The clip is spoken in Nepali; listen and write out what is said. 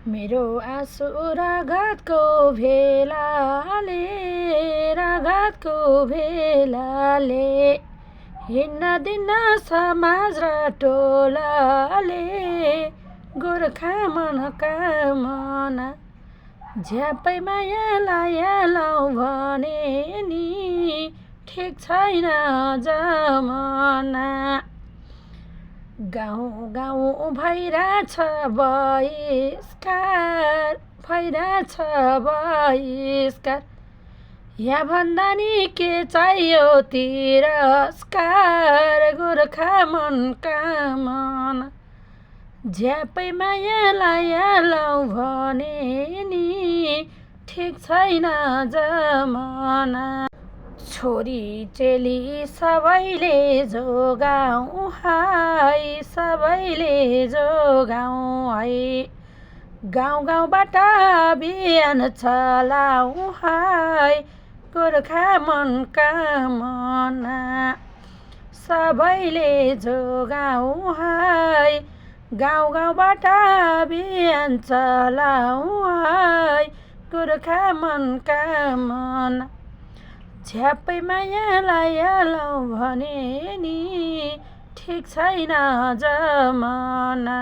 मेरो आँसु रगतको भेलाले रगतको भेलाले हिँड्न दिन्न समाज र टोलाले गोर्खा मनका मना झ्यापै मायालाई लाउँ भने नि ठिक छैन जमाना। गाउँ गाउँ भइरहेछ बहिष्कार भइरहेछ बहिष्कार याभन्दा नि के चाहियो तिरस्कार गोर्खा मनका मना झ्यापै मायालाई लाउँ भने नि ठिक छैन जमाना। छोरी चेली सबैले जोगाउँ है सबैले जोगाउँ है गाउँ गाउँबाट अभियान चलाउँ है गोर्खा मनका मना सबैले जोगाउँ है गाउँ गाउँबाट अभियान चलाउँ है गोर्खा मनका मना झ्यापै मायालाई लाउँ भने नि ठिक छैन जमाना।